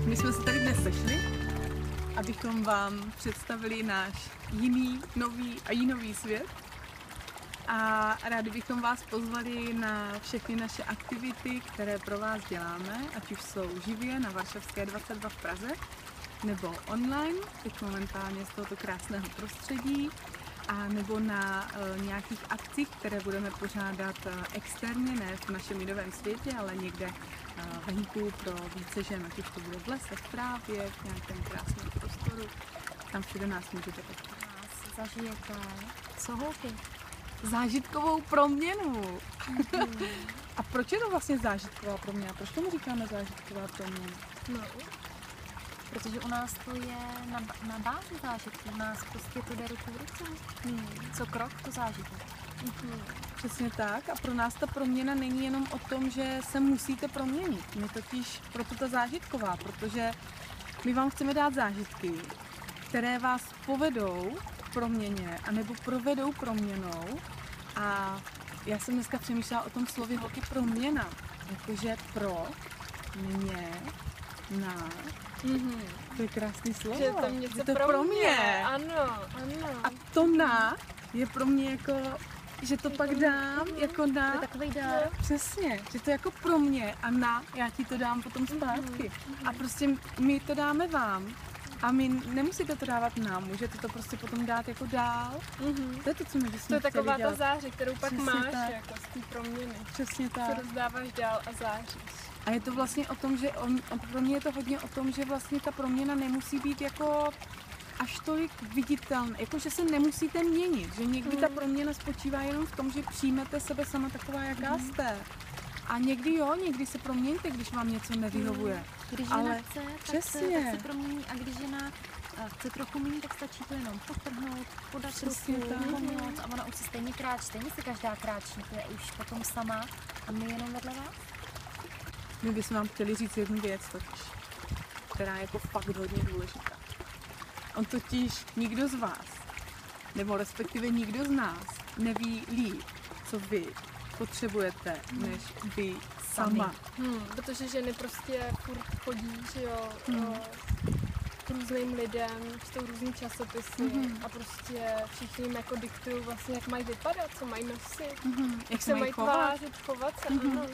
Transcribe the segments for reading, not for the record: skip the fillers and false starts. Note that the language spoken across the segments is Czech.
My jsme se tady dnes sešli, abychom vám představili náš jiný, nový a jinový svět. A rádi bychom vás pozvali na všechny naše aktivity, které pro vás děláme, ať už jsou živě na Varšavské 22 v Praze, nebo online, teď momentálně z tohoto krásného prostředí, a nebo na nějakých akcích, které budeme pořádat externě, ne v našem lidovém světě, ale někde venku pro více žen, ať už to bude v lese, v trávě, v nějakém krásném prostoru. Tam všude nás můžete potkat. Zažijete co holky? Zážitkovou proměnu. A proč je to vlastně zážitková proměna? Proč tomu říkáme zážitková proměna? No, protože u nás to je na bázi zážitku. U nás prostě to jde ruku v ruce. Co krok, to zážitek. Přesně tak. A pro nás ta proměna není jenom o tom, že se musíte proměnit. My totiž proto ta zážitková, protože my vám chceme dát zážitky, které vás povedou k proměně, anebo provedou proměnou. A já jsem dneska přemýšlela o tom slově holky proměna. Jakože pro mě, na. To je krásný slovo. Že to něco to pro mě. Ano. A to na je pro mě jako, že to pak dám jako na. To je takový dár. Přesně, že to je jako pro mě a na, já ti to dám potom zpátky. A prostě my to dáme vám. A my nemusíte to dávat nám, můžete to prostě potom dát jako dál. To je to, co my bychom To je taková chtěli dělat. ta záře, kterou pak Přesně máš tak. jako z té proměny. Přesně Co tak. rozdáváš dál a záříš. A je to vlastně o tom, že pro mě je to hodně o tom, že vlastně ta proměna nemusí být jako až tolik viditelná, jako že se nemusíte měnit, že někdy ta proměna spočívá jenom v tom, že přijmete sebe sama taková, jaká jste. A někdy jo, někdy se proměňte, když vám něco nevyhovuje. Když žena Ale chce, tak přesně. se promění. A když žena chce trochu méně, tak stačí to jenom potrhnout, podat Přesně ruku, tak. pomoct a ona už si stejně kráčí, stejně si každá kráčí, to je už potom sama a my jenom vedle vás. My bychom vám chtěli říct jednu věc totiž, která je jako fakt hodně důležitá. On totiž nikdo z vás, nebo respektive nikdo z nás, neví líp, co vy potřebujete, než vy sama. Protože ženy prostě furt chodí, že jo, k různým lidem, čtou různý časopisy a prostě všichni jim jako diktují vlastně, jak mají vypadat, co mají nosit, Jak se mají tvářit, chovat se. Ano.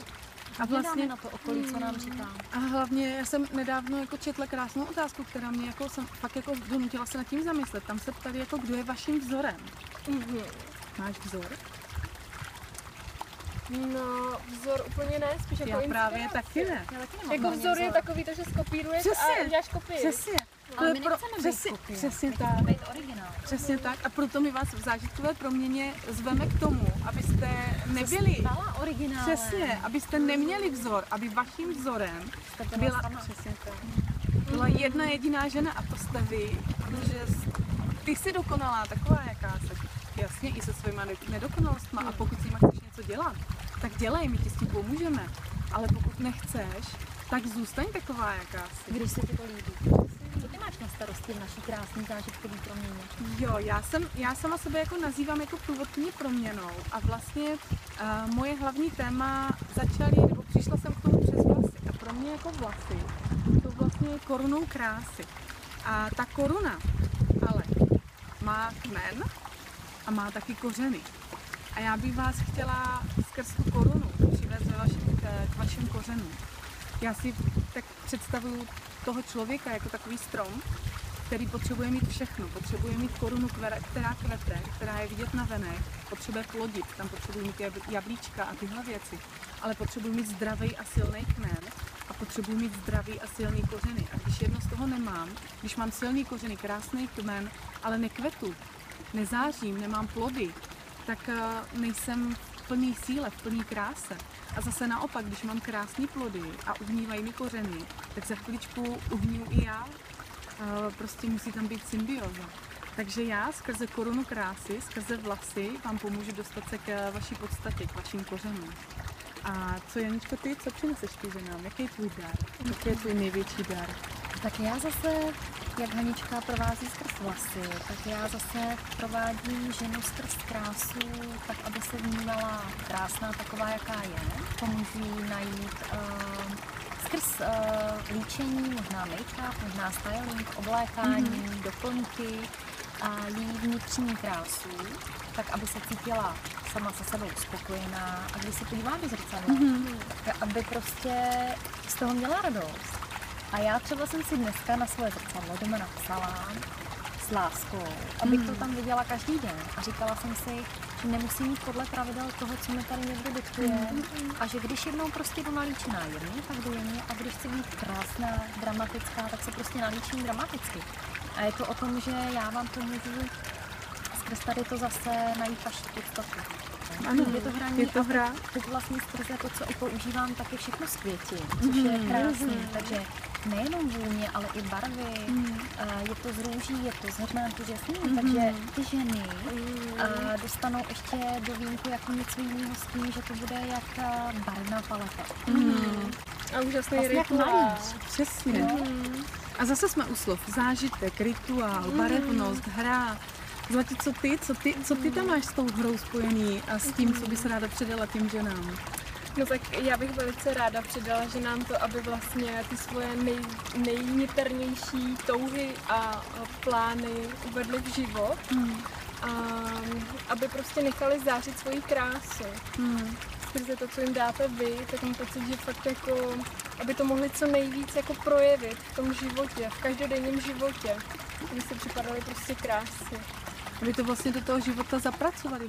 A vlastně na to okolí, co nám říká. a hlavně já jsem nedávno jako četla krásnou otázku, která mě jako jsem fakt jako donutila se nad tím zamyslet. Tam se ptali jako, kdo je vaším vzorem. Máš vzor? No, vzor úplně ne, spíš jako Já právě inspirace. taky ne. Jako vzor je takový to, že skopíruješ Přesně. a děláš kopii. Přesně. Ale my nechceme být kopie. Přesně My tak. chceme být originál. Přesně tak. A proto my vás v zážitkové proměně zveme k tomu, abyste nebyli. Stala originálem. Přesně, abyste neměli vzor, aby vaším vzorem byla, sama. přesně tak, byla jedna jediná žena a to jste vy, protože ty jsi dokonalá, taková jaká jsi. Jasně, i se svýma nedokonalostma a pokud s nima chceš něco dělat, tak dělej, my ti s tím pomůžeme. Ale pokud nechceš, tak zůstaň taková, jaká jsi. Když se ti to líbí. Co ty máš na starosti v naší krásné zážitkové proměně? Jo, já sama sebe jako nazývám jako průvodkyni proměnou a vlastně moje hlavní téma začaly, nebo přišla jsem k tomu přes vlasy a pro mě jako vlasy jsou vlastně korunou krásy. A ta koruna ale má kmen a má taky kořeny. A já bych vás chtěla skrz tu korunu přivést k vašim kořenům. Já si tak představuju toho člověka jako takový strom, který potřebuje mít všechno. Potřebuje mít korunu, která kvete, která je vidět na venek, potřebuje plodit, tam potřebuje mít jablíčka a tyhle věci. Ale potřebuje mít zdravý a silný kmen a potřebuje mít zdravý a silný kořeny. A když jedno z toho nemám, když mám silný kořeny, krásný kmen, ale nekvetu, nezářím, nemám plody, tak nejsem v plný síle, v plný kráse. A zase naopak, když mám krásné plody a uhnívají mi kořeny, tak za chviličku uhníju i já. Prostě musí tam být symbioza. Takže já skrze korunu krásy, skrze vlasy vám pomůžu dostat se k vaší podstatě, k vašim kořenům. A co, Janičko, ty, co přineseš ty ženám? Jaký je tvůj dar? Jaký je tvůj největší dar? Tak já zase, jak Hanička provází skrz vlasy, tak já zase provádím ženu skrz krásu, tak aby se vnímala krásná taková, jaká je. Pomůžu jí najít skrz líčení, možná make-up, možná styling, oblékání, doplňky a jí vnitřní krásu, tak aby se cítila sama se sebou spokojená a když se podívá do zrcadla, tak aby prostě z toho měla radost. A já třeba jsem si dneska na svoje zrcadlo doma napsala s láskou, abych to tam viděla každý den. A říkala jsem si, že nemusím mít podle pravidel toho, co mi tady někdo diktuje. A že když jednou prostě jdu nalíčená jemně, tak jdu jemně. A když chci být krásná, dramatická, tak se prostě nalíčím dramaticky. A je to o tom, že já vám to můžu skrz tady to zase najít vaši podstatu. Ano, je to hraní je to hra. A teď vlastně skrze to, co i používám, tak je všechno z květin, což je krásný. Takže nejenom vůně, ale i barvy. Je to z růží, je to z hřmátu žesmínu, takže ty ženy dostanou ještě do vínku jako něco jiného s tím, že to bude jak barevná paleta. A úžasný Vlastně jak rituál. malíř. Přesně. A zase jsme u slov. Zážitek, rituál, barevnost, hra. Zlatě, co ty tam máš s tou hrou spojený a s tím, co bys ráda předala těm ženám? No tak já bych velice ráda přidala ženám to, aby vlastně ty svoje nejniternější touhy a plány uvedly v život. A aby prostě nechali zářit svoji krásu. Skrze to, co jim dáte vy, tak mám pocit, že fakt jako, aby to mohli co nejvíc jako projevit v tom životě, v každodenním životě, aby se připadaly prostě krásně. Aby to vlastně do toho života zapracovali.